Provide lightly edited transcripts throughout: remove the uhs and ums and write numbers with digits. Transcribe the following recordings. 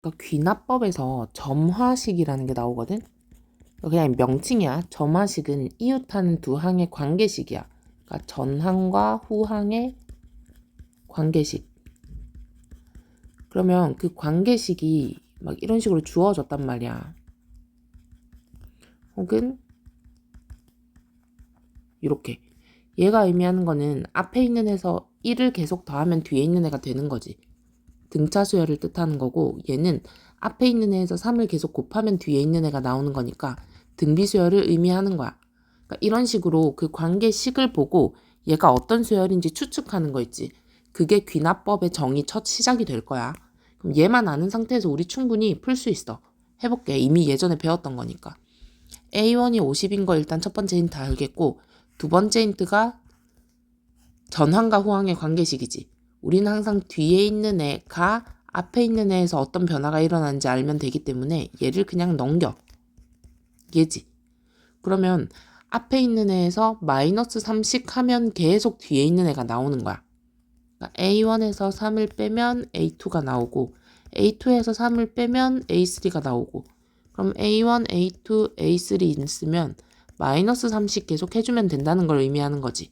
그러니까 귀납법에서 점화식이라는 게 나오거든. 그냥 명칭이야. 점화식은 이웃하는 두 항의 관계식이야. 그러니까 전항과 후항의 관계식. 그러면 그 관계식이 막 이런 식으로 주어졌단 말이야. 혹은 이렇게. 얘가 의미하는 거는 앞에 있는 애에서 1을 계속 더하면 뒤에 있는 애가 되는 거지. 등차 수열을 뜻하는 거고, 얘는 앞에 있는 애에서 3을 계속 곱하면 뒤에 있는 애가 나오는 거니까 등비 수열을 의미하는 거야. 그러니까 이런 식으로 그 관계식을 보고 얘가 어떤 수열인지 추측하는 거 있지. 그게 귀납법의 정의 첫 시작이 될 거야. 그럼 얘만 아는 상태에서 우리 충분히 풀 수 있어. 해볼게. 이미 예전에 배웠던 거니까. A1이 50인 거 일단 첫 번째 힌트 알겠고, 두 번째 힌트가 전항과 후항의 관계식이지. 우리는 항상 뒤에 있는 애가 앞에 있는 애에서 어떤 변화가 일어나는지 알면 되기 때문에 얘를 그냥 넘겨. 얘지. 그러면 앞에 있는 애에서 마이너스 3씩 하면 계속 뒤에 있는 애가 나오는 거야. 그러니까 A1에서 3을 빼면 A2가 나오고, A2에서 3을 빼면 A3가 나오고, 그럼 A1, A2, A3 있으면 마이너스 3씩 계속 해주면 된다는 걸 의미하는 거지.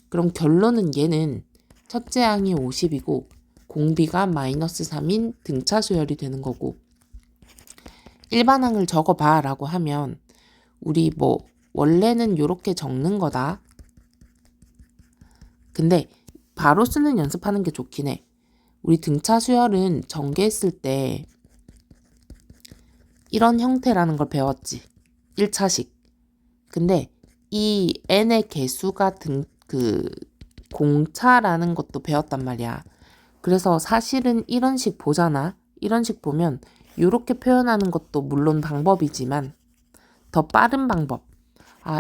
그럼 결론은 얘는 첫째 항이 50이고 공비가 마이너스 3인 등차 수열이 되는 거고, 일반항을 적어봐 라고 하면 우리 원래는 이렇게 적는 거다. 근데 바로 쓰는 연습하는 게 좋긴 해. 우리 등차 수열은 전개했을 때 이런 형태라는 걸 배웠지. 1차식. 근데 이 n의 개수가 공차라는 것도 배웠단 말이야. 그래서 사실은 이런 식 보잖아. 이런 식 보면 이렇게 표현하는 것도 물론 방법이지만 더 빠른 방법.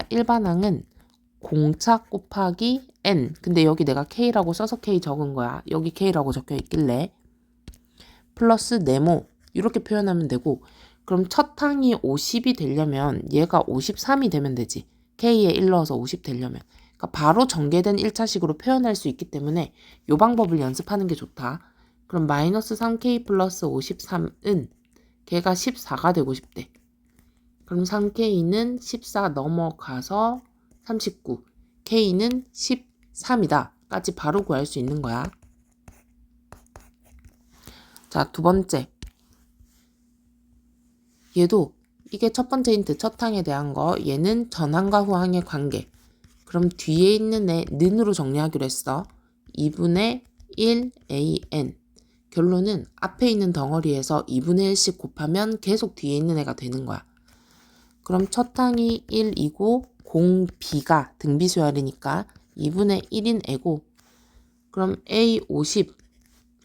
일반항은 공차 곱하기 n. 근데 여기 내가 k라고 써서 k 적은 거야. 여기 k라고 적혀 있길래. 플러스 네모. 이렇게 표현하면 되고, 그럼 첫 항이 50이 되려면 얘가 53이 되면 되지. k에 1 넣어서 50 되려면. 그러니까 바로 전개된 1차식으로 표현할 수 있기 때문에 이 방법을 연습하는 게 좋다. 그럼 마이너스 3k 플러스 53은 걔가 14가 되고 싶대. 그럼 3k는 14 넘어가서 39, k는 13이다 까지 바로 구할 수 있는 거야. 자, 두 번째. 얘도 이게 첫 번째 힌트, 첫 항에 대한 거. 얘는 전항과 후항의 관계. 그럼 뒤에 있는 애 는으로 정리하기로 했어. 2분의 1 an. 결론은 앞에 있는 덩어리에서 2분의 1씩 곱하면 계속 뒤에 있는 애가 되는 거야. 그럼 첫 항이 1이고 공비가 등비수열이니까 2분의 1인 애고, 그럼 A 50,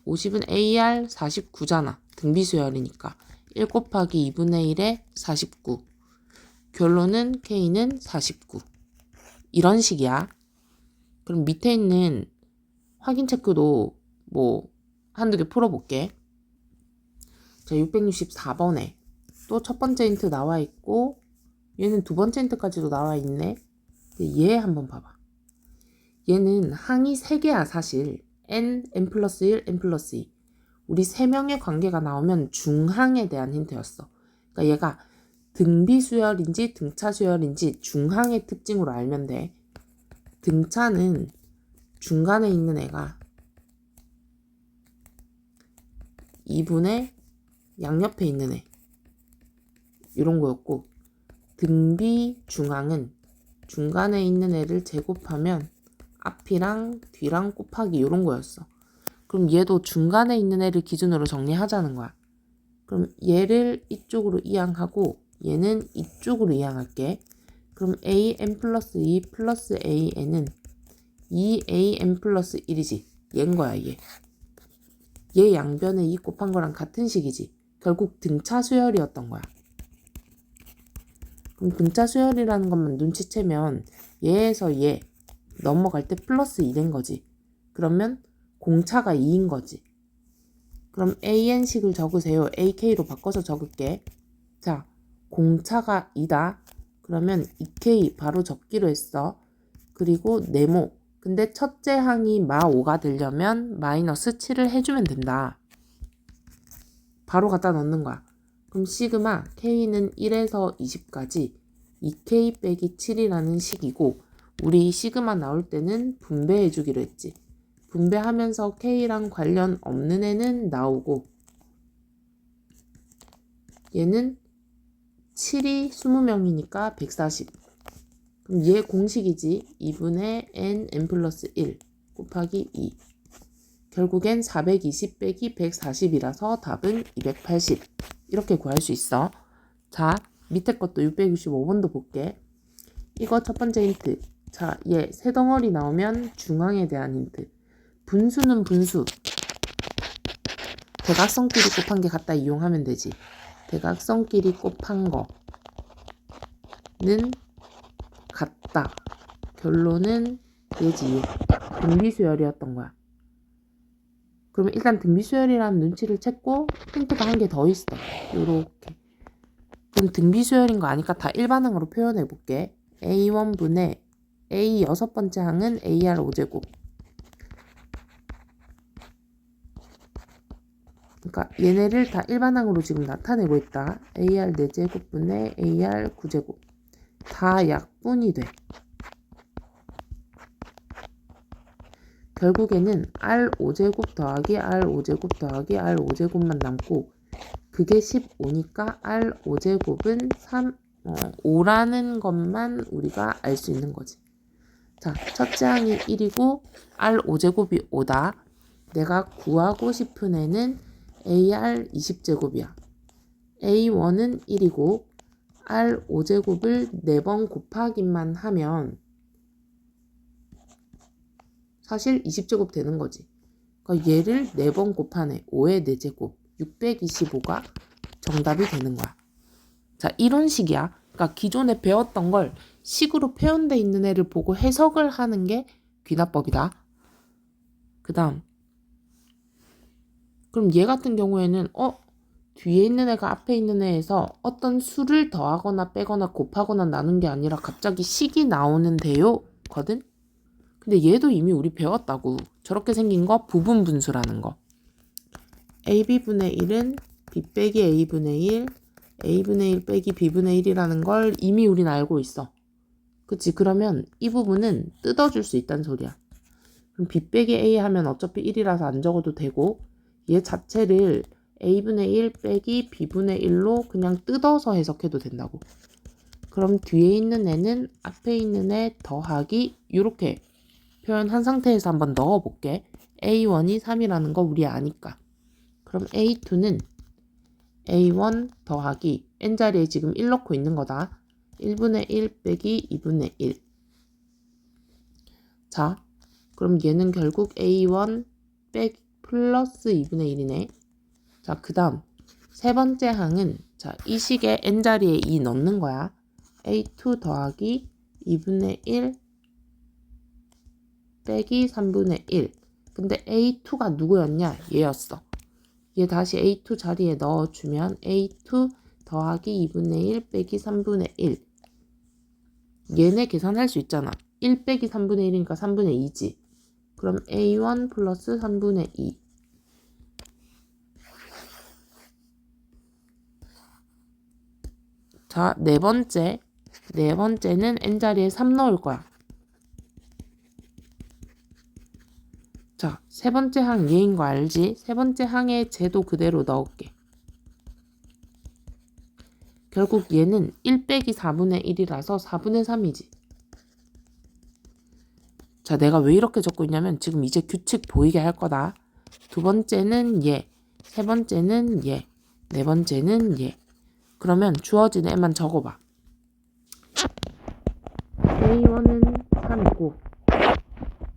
50은 AR 49잖아. 등비수열이니까 1 곱하기 2분의 1에 49. 결론은 K는 49. 이런 식이야. 그럼 밑에 있는 확인 체크도 한두 개 풀어볼게. 자, 664번에 또 첫 번째 힌트 나와 있고, 얘는 두 번째 힌트까지도 나와 있네. 얘 한번 봐봐. 얘는 항이 3개야 사실. n 플러스 1, n 플러스 2. 우리 3명의 관계가 나오면 중항에 대한 힌트였어. 그러니까 얘가 등비수열인지 등차수열인지 중항의 특징으로 알면 돼. 등차는 중간에 있는 애가 2분의 양옆에 있는 애, 이런 거였고, 등비중항은 중간에 있는 애를 제곱하면 앞이랑 뒤랑 곱하기 이런 거였어. 그럼 얘도 중간에 있는 애를 기준으로 정리하자는 거야. 그럼 얘를 이쪽으로 이항하고 얘는 이쪽으로 이항할게. 그럼 an 플러스 2 플러스 an은 2an 플러스 1이지. 얘인 거야, 얘. 얘 양변에 2 곱한 거랑 같은 식이지. 결국 등차 수열이었던 거야. 그럼 등차 수열이라는 것만 눈치채면 얘에서 얘 넘어갈 때 플러스 2 된 거지. 그러면 공차가 2인 거지. 그럼 an식을 적으세요. ak로 바꿔서 적을게. 자, 공차가 2다. 그러면 2k 바로 적기로 했어. 그리고 네모. 근데 첫째 항이 마 5가 되려면 마이너스 7을 해주면 된다. 바로 갖다 넣는 거야. 그럼 시그마 K는 1에서 20까지 2K 빼기 7이라는 식이고 우리 시그마 나올 때는 분배해 주기로 했지. 분배하면서 K랑 관련 없는 애는 나오고 얘는 7이 20명이니까 140. 그럼 얘 공식이지. 2분의 n 플러스 1 곱하기 2. 결국엔 420 빼기 140이라서 답은 280. 이렇게 구할 수 있어. 자, 밑에 것도 665번도 볼게. 이거 첫 번째 힌트. 자, 얘 세 덩어리 나오면 중앙에 대한 힌트. 분수는 분수. 대각선끼리 곱한 게 같다 이용하면 되지. 대각선끼리 곱한 거는 같다. 결론은 얘지. 등비수열이었던 거야. 그러면 일단 등비수열이라는 눈치를 챘고 힌트가 한 개 더 있어. 요렇게. 그럼 등비수열인 거 아니까 다 일반항으로 표현해 볼게. A1분의 A 여섯 번째 항은 AR 5제곱. 그러니까 얘네를 다 일반항으로 지금 나타내고 있다. AR 4제곱분의 AR 9제곱. 다 약분이 돼. 결국에는 R5제곱 더하기 R5제곱 더하기 R5제곱만 남고 그게 15니까 R5제곱은 5라는 것만 우리가 알 수 있는 거지. 자, 첫째 항이 1이고 R5제곱이 5다. 내가 구하고 싶은 애는 AR 20제곱이야. A1은 1이고 R5제곱을 4번 곱하기만 하면 사실 20제곱 되는 거지. 그러니까 얘를 4번 곱하네. 5의 4제곱. 625가 정답이 되는 거야. 자, 이런 식이야. 그러니까 기존에 배웠던 걸 식으로 표현되어 있는 애를 보고 해석을 하는 게 귀납법이다. 그 다음 그럼 얘 같은 경우에는 뒤에 있는 애가 앞에 있는 애에서 어떤 수를 더하거나 빼거나 곱하거나 나눈 게 아니라 갑자기 식이 나오는데요 거든? 근데 얘도 이미 우리 배웠다고. 저렇게 생긴 거 부분 분수라는 거. AB분의 1은 B 빼기 A분의 1, A분의 1 빼기 B분의 1이라는 걸 이미 우린 알고 있어. 그치? 그러면 이 부분은 뜯어줄 수 있다는 소리야. 그럼 B 빼기 A 하면 어차피 1이라서 안 적어도 되고 얘 자체를 A분의 1 빼기 B분의 1로 그냥 뜯어서 해석해도 된다고. 그럼 뒤에 있는 애는 앞에 있는 애 더하기 이렇게 표현한 상태에서 한번 넣어볼게. A1이 3이라는 거 우리 아니까. 그럼 A2는 A1 더하기 N자리에 지금 1 넣고 있는 거다. 1분의 1 빼기 2분의 1. 자, 그럼 얘는 결국 A1 빼기 플러스 2분의 1이네. 자, 그 다음 세 번째 항은 자, 이 식에 N자리에 2 넣는 거야. A2 더하기 2분의 1 빼기 3분의 1. 근데 A2가 누구였냐? 얘였어. 얘 다시 A2 자리에 넣어주면 A2 더하기 2분의 1 빼기 3분의 1. 얘네 계산할 수 있잖아. 1 빼기 3분의 1이니까 3분의 2지. 그럼 A1 플러스 3분의 2. 자, 네 번째는 N자리에 3 넣을 거야. 자, 세 번째 항 얘인 거 알지? 세 번째 항의 제도 그대로 넣을게. 결국 얘는 1 빼기 4분의 1이라서 4분의 3이지. 자, 내가 왜 이렇게 적고 있냐면 지금 이제 규칙 보이게 할 거다. 두 번째는 얘, 세 번째는 얘, 네 번째는 얘. 그러면 주어진 애만 적어봐. A1은 3이고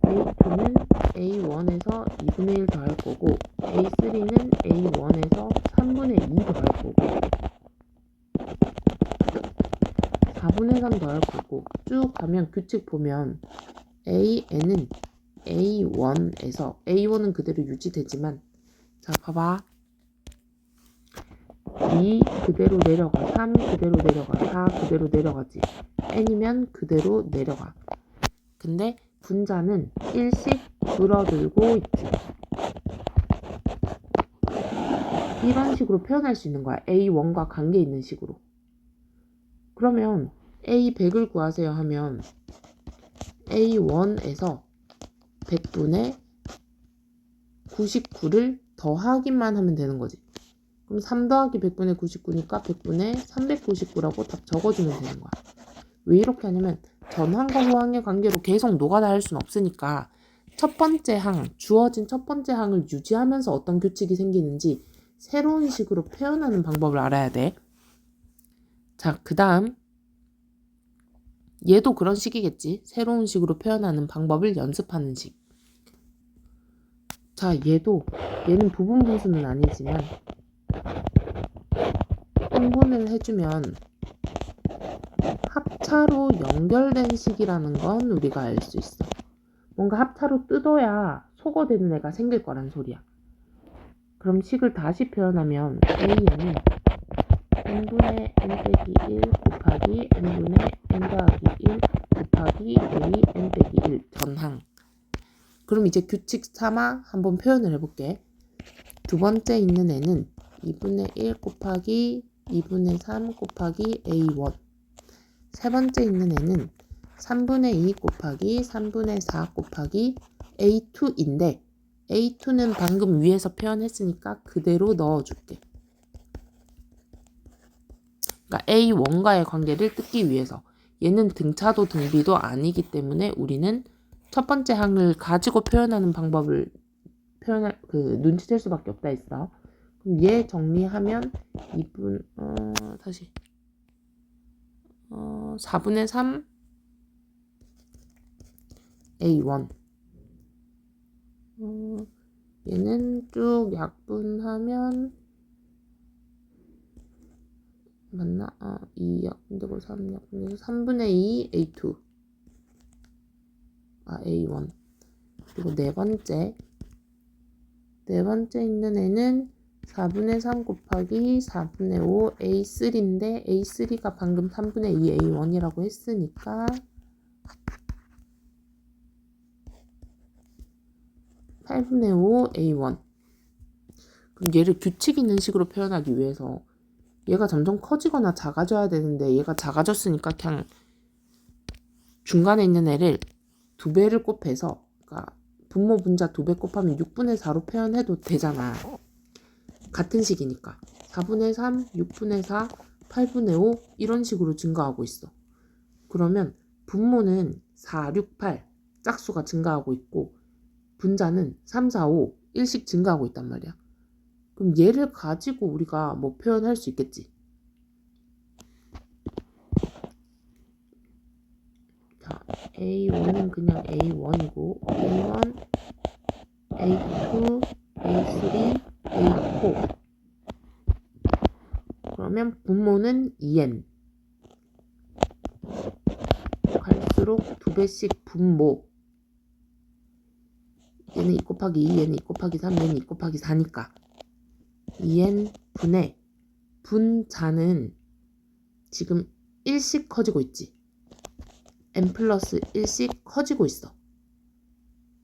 A2는 A1에서 2분의 1 더할 거고 A3는 A1에서 3분의 2 더할 거고 4분의 3 더할 거고 쭉 가면 규칙 보면 AN은 A1에서 A1은 그대로 유지되지만 자 봐봐 2 그대로 내려가 3 그대로 내려가 4 그대로 내려가지 N이면 그대로 내려가. 근데 분자는 1씩 줄어들고 있지. 이런 식으로 표현할 수 있는 거야. A1과 관계 있는 식으로. 그러면 A100을 구하세요 하면 A1에서 100분의 99를 더하기만 하면 되는 거지. 그럼 3 더하기 100분의 99니까 100분의 399라고 답 적어주면 되는 거야. 왜 이렇게 하냐면 전항과 후항의 관계로 계속 노가다 할 수는 없으니까 첫 번째 항, 주어진 첫 번째 항을 유지하면서 어떤 규칙이 생기는지 새로운 식으로 표현하는 방법을 알아야 돼. 자, 그 다음 얘도 그런 식이겠지. 새로운 식으로 표현하는 방법을 연습하는 식. 자, 얘는 부분 분수는 아니지만 통분을 해주면 합차로 연결된 식이라는 건 우리가 알 수 있어. 뭔가 합차로 뜯어야 소거되는 애가 생길 거란 소리야. 그럼 식을 다시 표현하면 a는 n분의 n 빼기 1 곱하기 n분의 n 더하기 1 곱하기 a n 빼기 1 전항. 그럼 이제 규칙 삼아 한번 표현을 해볼게. 두 번째 있는 애는 2분의 1 곱하기 2분의 3 곱하기 a1. 세 번째 있는 애는 3분의 2 곱하기 3분의 4 곱하기 a2인데 a2는 방금 위에서 표현했으니까 그대로 넣어줄게. 그러니까 a1과의 관계를 뜯기 위해서 얘는 등차도 등비도 아니기 때문에 우리는 첫 번째 항을 가지고 표현하는 방법을 눈치챌 수밖에 없다 했어. 그럼 얘 정리하면 4분의 3 A1. 얘는 쭉 약분하면 맞나? 2 약분되고 3 약분되고 3분의 2 A2. A1. 그리고 네 번째 있는 애는 4분의 3 곱하기 4분의 5 A3인데 A3가 방금 3분의 2 A1이라고 했으니까 8분의 5 A1. 그럼 얘를 규칙 있는 식으로 표현하기 위해서 얘가 점점 커지거나 작아져야 되는데 얘가 작아졌으니까 그냥 중간에 있는 애를 2배를 곱해서 그러니까 분모 분자 2배 곱하면 6분의 4로 표현해도 되잖아. 같은 식이니까 4분의 3, 6분의 4, 8분의 5 이런 식으로 증가하고 있어. 그러면 분모는 4, 6, 8 짝수가 증가하고 있고 분자는 3, 4, 5 1씩 증가하고 있단 말이야. 그럼 얘를 가지고 우리가 뭐 표현할 수 있겠지. 자, A1은 그냥 A1이고 A1, A2, A3, A4 그러면 분모는 2n 갈수록 2배씩 분모 얘는 2 곱하기 2, 얘는 2 곱하기 3, 얘는 2 곱하기 4니까 2n 분의 분자는 지금 1씩 커지고 있지. n 플러스 1씩 커지고 있어.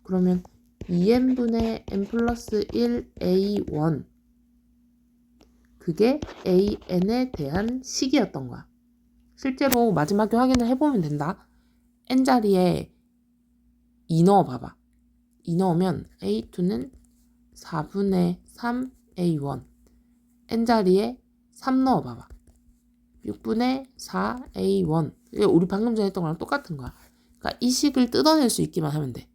그러면 2n분의 n 플러스 1 a1 그게 an에 대한 식이었던 거야. 실제로 마지막에 확인을 해보면 된다. n자리에 2 넣어봐봐. 2 넣으면 a2는 4분의 3 a1 n자리에 3 넣어봐봐. 6분의 4 a1 우리 방금 전에 했던 거랑 똑같은 거야. 그러니까 이 식을 뜯어낼 수 있기만 하면 돼.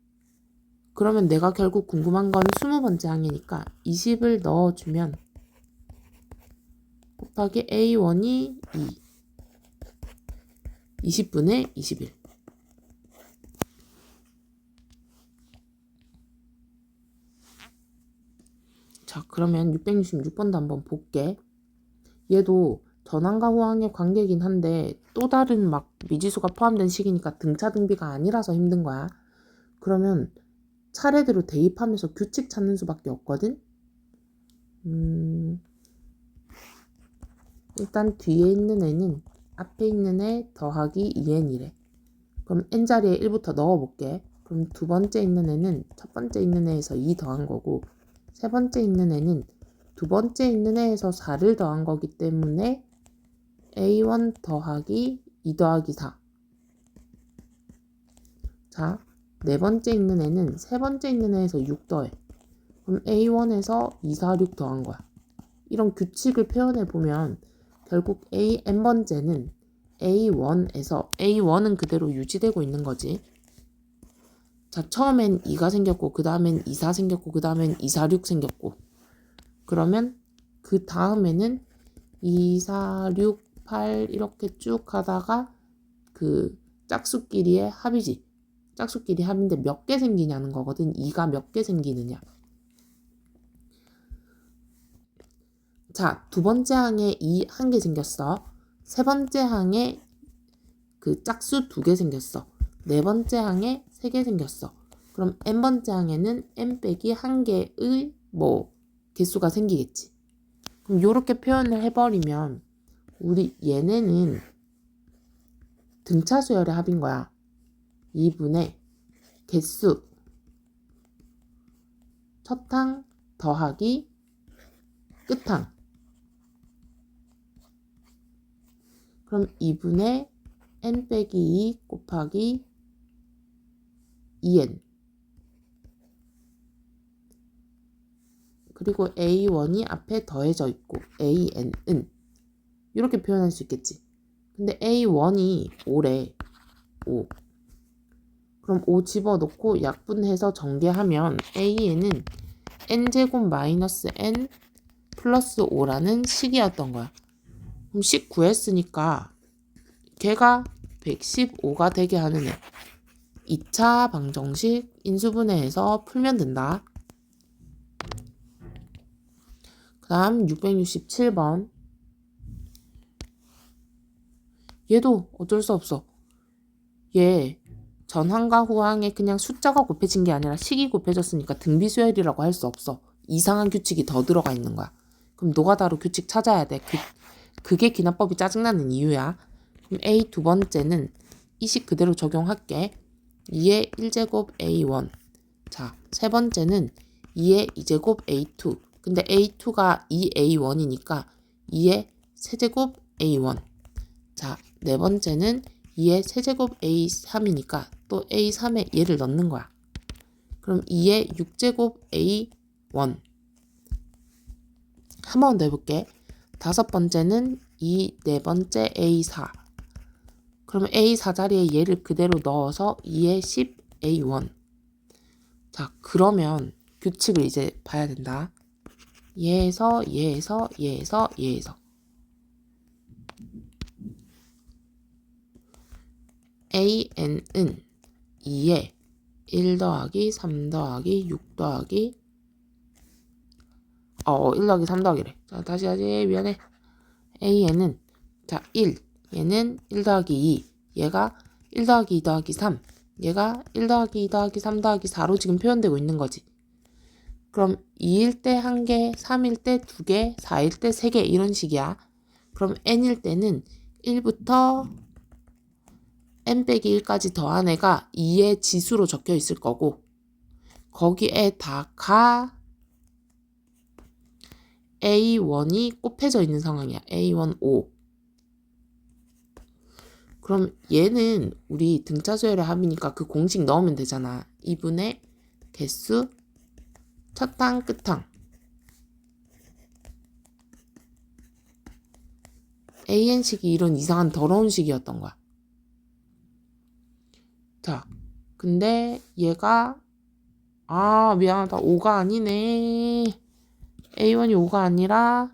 그러면 내가 결국 궁금한 건 20번째 항이니까 20을 넣어주면 곱하기 a1이 2 20분의 21 자, 그러면 666번도 한번 볼게. 얘도 전항과 후항의 관계긴 한데 또 다른 막 미지수가 포함된 식이니까 등차 등비가 아니라서 힘든 거야. 그러면 차례대로 대입하면서 규칙 찾는 수밖에 없거든. 일단 뒤에 있는 애는 앞에 있는 애 더하기 2n이래. 그럼 n자리에 1부터 넣어볼게. 그럼 두 번째 있는 애는 첫 번째 있는 애에서 2 더한 거고 세 번째 있는 애는 두 번째 있는 애에서 4를 더한 거기 때문에 A1 더하기 2 더하기 4. 자, 네 번째 있는 애는 세 번째 있는 애에서 6 더해. 그럼 A1에서 2, 4, 6 더한 거야. 이런 규칙을 표현해 보면 결국 n번째는 A1은 그대로 유지되고 있는 거지. 자, 처음엔 2가 생겼고, 그 다음엔 2, 4 생겼고, 그 다음엔 2, 4, 6 생겼고. 그러면 그 다음에는 2, 4, 6, 8 이렇게 쭉 가다가 그 짝수끼리의 합이지. 짝수끼리 합인데 몇 개 생기냐는 거거든. 2가 몇 개 생기느냐. 자, 두 번째 항에 2 한 개 생겼어. 세 번째 항에 그 짝수 2개 생겼어. 네 번째 항에 3개 생겼어. 그럼 n번째 항에는 n 빼기 1개의 개수가 생기겠지. 그럼 이렇게 표현을 해버리면 우리 얘네는 등차 수열의 합인 거야. 2분의 개수 첫항 더하기 끝항. 그럼 2분의 n 빼기 2 곱하기 2n. 그리고 A1이 앞에 더해져 있고 AN은 이렇게 표현할 수 있겠지. 근데 A1이 5래. 5. 그럼 5 집어넣고 약분해서 전개하면 A에는 n제곱 마이너스 n 플러스 5라는 식이었던 거야. 그럼 식 구했으니까 걔가 115가 되게 하는 애. 2차 방정식 인수분해해서 풀면 된다. 그 다음 667번. 얘도 어쩔 수 없어. 얘 전항과 후항에 그냥 숫자가 곱해진 게 아니라 식이 곱해졌으니까 등비수열이라고 할 수 없어. 이상한 규칙이 더 들어가 있는 거야. 그럼 노가다로 규칙 찾아야 돼. 그게 기납법이 짜증나는 이유야. 그럼 A 두 번째는 이 식 그대로 적용할게. 2의 1제곱 A1. 자, 세 번째는 2의 2제곱 A2. 근데 A2가 2A1이니까 2의 세제곱 A1. 자, 네 번째는 2의 세제곱 A3이니까 또 A3에 얘를 넣는 거야. 그럼 2의 6제곱 A1. 한 번 더 해볼게. 다섯 번째는 2, 네 번째 A4. 그러면 A4 자리에 얘를 그대로 넣어서 2의 10A1. 자, 그러면 규칙을 이제 봐야 된다. 얘에서 AN은 2에 1 더하기 3 더하기 6 더하기 1 더하기 3 더하기래. 자, 다시 하지. 미안해. AN은 자 1. 얘는 1 더하기 2. 얘가 1 더하기 2 더하기 3. 얘가 1 더하기 2 더하기 3 더하기 4로 지금 표현되고 있는 거지. 그럼 2일 때 1개, 3일 때 2개, 4일 때 3개 이런 식이야. 그럼 n일 때는 1부터 n 빼기 1까지 더한 애가 2의 지수로 적혀 있을 거고 거기에 다가 A1이 곱해져 있는 상황이야. A1, 5. 그럼 얘는 우리 등차수열의 합이니까 그 공식 넣으면 되잖아. 2분의 개수 첫항 끝항 AN식이 이런 이상한 더러운 식이었던 거야. 자, 근데 얘가 미안하다. 5가 아니네. A1이 5가 아니라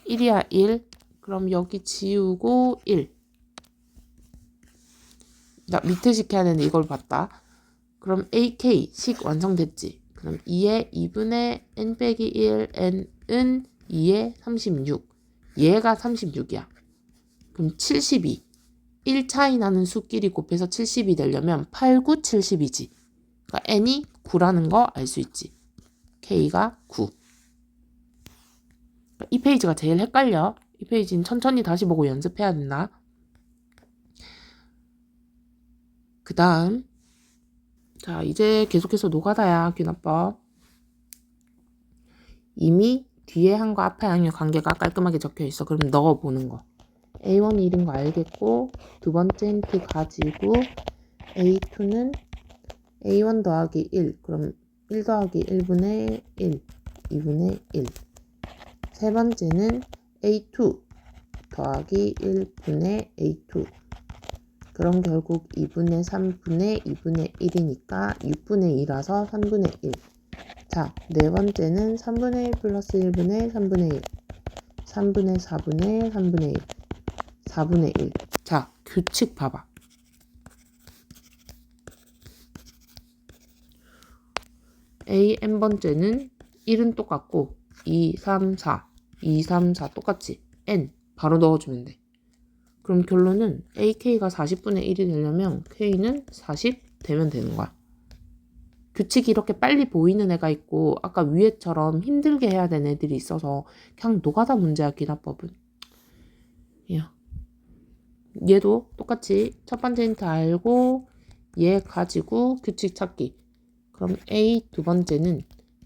1이야. 1. 그럼 여기 지우고 1. 나 밑에 식 해야 되는데 이걸 봤다. 그럼 AK 식 완성됐지. 그럼 2의 2분의 n 빼기 1 n은 2의 36. 얘가 36이야. 그럼 72. 1 차이 나는 수끼리 곱해서 70이 되려면 8, 9, 70이지. 그러니까 n이 9라는 거 알 수 있지. k가 9. 이 페이지가 제일 헷갈려. 이 페이지는 천천히 다시 보고 연습해야 된다. 그 다음 자 이제 계속해서 노가다야. 귀납법. 이미 뒤에 한과 앞에 한의 관계가 깔끔하게 적혀 있어. 그럼 넣어보는 거. A1이 1인 거 알겠고, 두 번째 힌트 가지고 A2는 A1 더하기 1. 그럼 1 더하기 1분의 1, 2분의 1. 세 번째는 A2 더하기 1분의 A2. 그럼 결국 2분의 3분의 2분의 1이니까 6분의 2라서 3분의 1. 자, 네 번째는 3분의 1 플러스 1분의 3분의 1. 3분의 4분의 3분의 1. 4분의 1. 자, 규칙 봐봐. A n번째는 1은 똑같고 2, 3, 4. 2, 3, 4 똑같지? n 바로 넣어주면 돼. 그럼 결론은 AK가 40분의 1이 되려면 K는 40 되면 되는 거야. 규칙이 이렇게 빨리 보이는 애가 있고 아까 위에처럼 힘들게 해야 되는 애들이 있어서 그냥 노가다 문제야, 귀납법은. 야. 얘도 똑같이 첫 번째 힌트 알고 얘 가지고 규칙 찾기. 그럼 A 두 번째는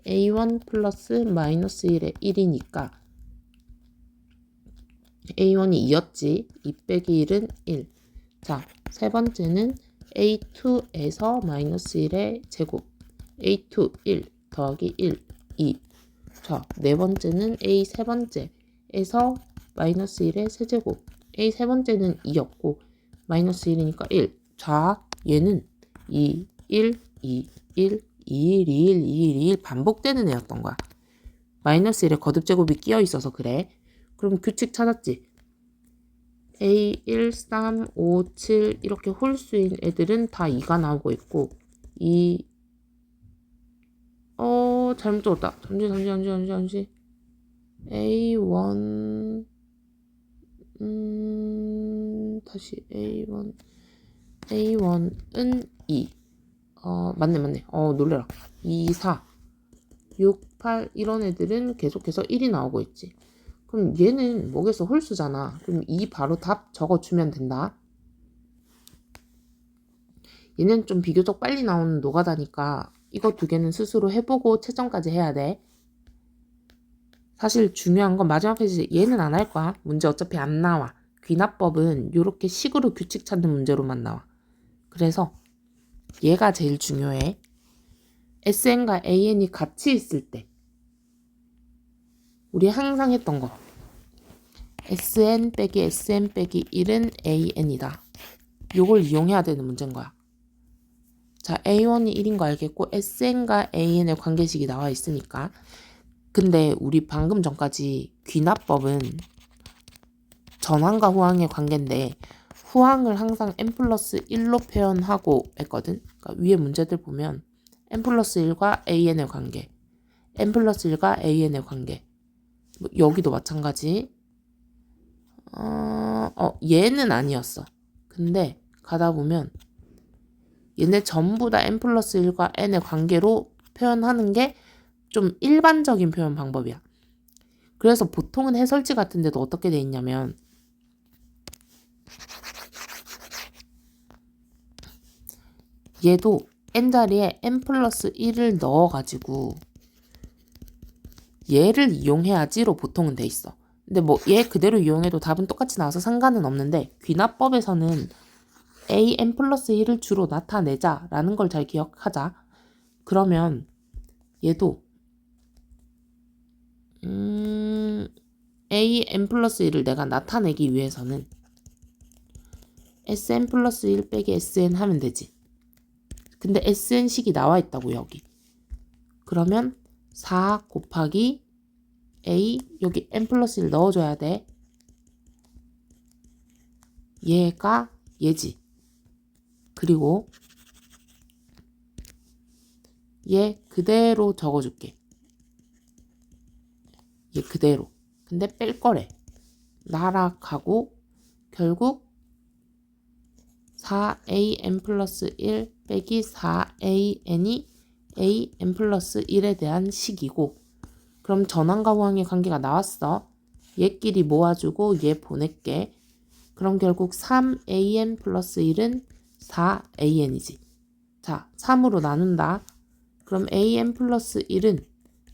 A1 플러스 마이너스 1의 1이니까 A1이 2였지. 2 빼기 1은 1. 자, 세 번째는 A2에서 마이너스 1의 제곱. A2 1 더하기 1 2. 자, 네 번째는 A 세 번째에서 마이너스 1의 세제곱. A 세 번째는 2였고 마이너스 1이니까 1. 자, 얘는 2, 1, 2, 1, 2, 1, 2, 1, 2, 1, 2, 1 반복되는 애였던 거야. 마이너스 1에 거듭제곱이 끼어 있어서 그래. 그럼 규칙 찾았지? A 1, 3, 5, 7 이렇게 홀수인 애들은 다 2가 나오고 있고 잘못 적었다. 잠시. A1 다시 A1은 2. 맞네. 놀래라. 2, 4, 6, 8 이런 애들은 계속해서 1이 나오고 있지. 그럼 얘는 뭐겠어? 홀수잖아. 그럼 2 바로 답 적어주면 된다. 얘는 좀 비교적 빨리 나오는 노가다니까 이거 두 개는 스스로 해보고 채점까지 해야 돼. 사실 중요한 건 마지막 페이지 얘는 안 할 거야. 문제 어차피 안 나와. 귀납법은 이렇게 식으로 규칙 찾는 문제로만 나와. 그래서 얘가 제일 중요해. SN과 AN이 같이 있을 때 우리 항상 했던 거 SN 빼기 SN 빼기 1은 AN이다. 요걸 이용해야 되는 문제인 거야. 자, A1이 1인 거 알겠고 SN과 AN의 관계식이 나와 있으니까. 근데 우리 방금 전까지 귀납법은 전항과 후항의 관계인데 후항을 항상 n 플러스 1로 표현하고 했거든. 그러니까 위에 문제들 보면 n 플러스 1과 an의 관계, n 플러스 1과 an의 관계. 여기도 마찬가지. 얘는 아니었어. 근데 가다 보면 얘네 전부 다 n 플러스 1과 n의 관계로 표현하는 게 좀 일반적인 표현 방법이야. 그래서 보통은 해설지 같은 데도 어떻게 돼 있냐면 얘도 n자리에 n 플러스 1을 넣어가지고 얘를 이용해야지로 보통은 돼 있어. 근데 뭐 얘 그대로 이용해도 답은 똑같이 나와서 상관은 없는데 귀납법에서는 a n 플러스 1을 주로 나타내자라는 걸 잘 기억하자. 그러면 얘도 a n 플러스 1을 내가 나타내기 위해서는 sn 플러스 1 빼기 sn 하면 되지. 근데 sn식이 나와 있다고 여기. 그러면 4 곱하기 a 여기 n 플러스 1 넣어줘야 돼. 얘가 얘지. 그리고 얘 그대로 적어줄게. 얘 그대로. 근데 뺄 거래. 나락하고 결국 4an 플러스 1 빼기 4an이 an 플러스 1에 대한 식이고 그럼 전항과 후항의 관계가 나왔어. 얘끼리 모아주고 얘 보낼게. 그럼 결국 3an 플러스 1은 4an이지. 자, 3으로 나눈다. 그럼 an 플러스 1은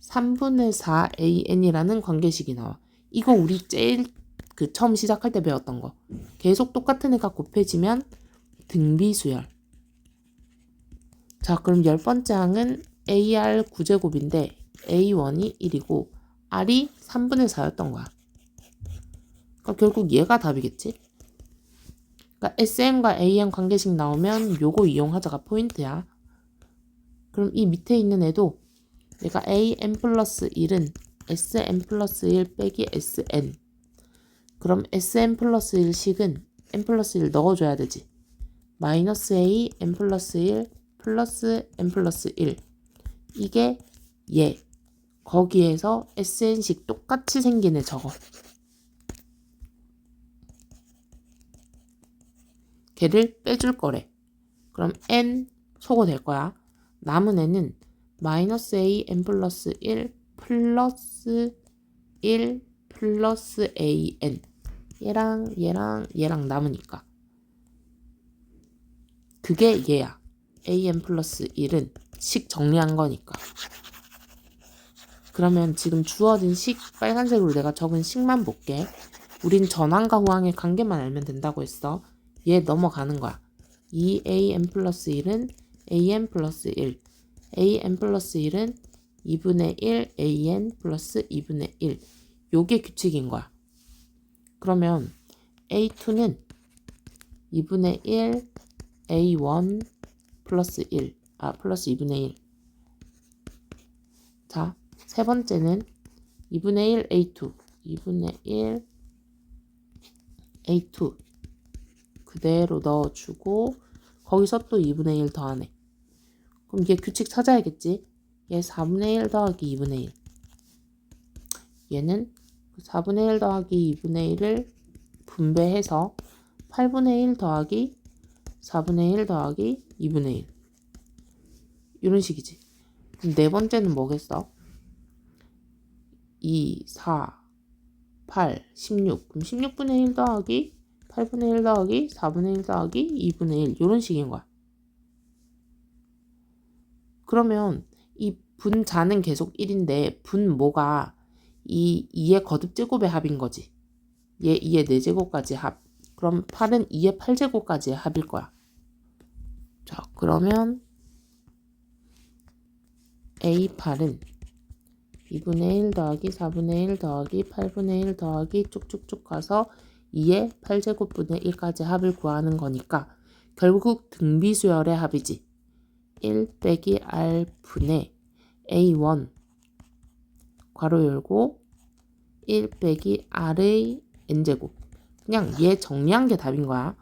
3분의 4 AN이라는 관계식이 나와. 이거 우리 제일 처음 시작할 때 배웠던 거. 계속 똑같은 애가 곱해지면 등비수열. 자, 그럼 10번째 항은 AR 9제곱인데 A1이 1이고 R이 3분의 4였던 거야. 그러니까 결국 얘가 답이겠지? 그러니까 SN과 AN 관계식 나오면 요거 이용하자가 포인트야. 그럼 이 밑에 있는 애도 내가 AN 플러스 1은 SN 플러스 1 빼기 SN. 그럼 SN 플러스 1식은 N 플러스 1 넣어줘야 되지. 마이너스 A N 플러스 1 플러스 N 플러스 1. 이게 얘. 거기에서 SN식 똑같이 생긴 애 저거. 걔를 빼줄 거래. 그럼 N 소거될 거야. 남은 애는 마이너스 A N 플러스 1 플러스 1 플러스 AN. 얘랑 남으니까. 그게 얘야. AN 플러스 1은 식 정리한 거니까. 그러면 지금 주어진 식 빨간색으로 내가 적은 식만 볼게. 우린 전항과 후항의 관계만 알면 된다고 했어. 얘 넘어가는 거야. 2AN 플러스 1은 AN 플러스 1. AN 플러스 1은 2분의 1 AN 플러스 2분의 1. 요게 규칙인 거야. 그러면 A2는 2분의 1 A1 플러스 1. 플러스 2분의 1. 자, 세 번째는 2분의 1 A2. 2분의 1 A2. 그대로 넣어주고 거기서 또 2분의 1 더하네. 그럼 얘 규칙 찾아야겠지? 얘 4분의 1 더하기 2분의 1. 얘는 4분의 1 더하기 2분의 1을 분배해서 8분의 1 더하기 4분의 1 더하기 2분의 1. 이런 식이지. 그럼 네 번째는 뭐겠어? 2, 4, 8, 16. 그럼 16분의 1 더하기 8분의 1 더하기 4분의 1 더하기 2분의 1. 이런 식인 거야. 그러면 이 분자는 계속 1인데 분모가 이 2의 거듭제곱의 합인 거지. 얘 2의 4제곱까지 합. 그럼 8은 2의 8제곱까지의 합일 거야. 자, 그러면 A8은 2분의 1 더하기 4분의 1 더하기 8분의 1 더하기 쭉쭉쭉 가서 2의 8제곱분의 1까지 합을 구하는 거니까 결국 등비수열의 합이지. 1 빼기 R분의 A1 괄호 열고 1 빼기 R의 N제곱. 그냥 얘 정리한 게 답인 거야.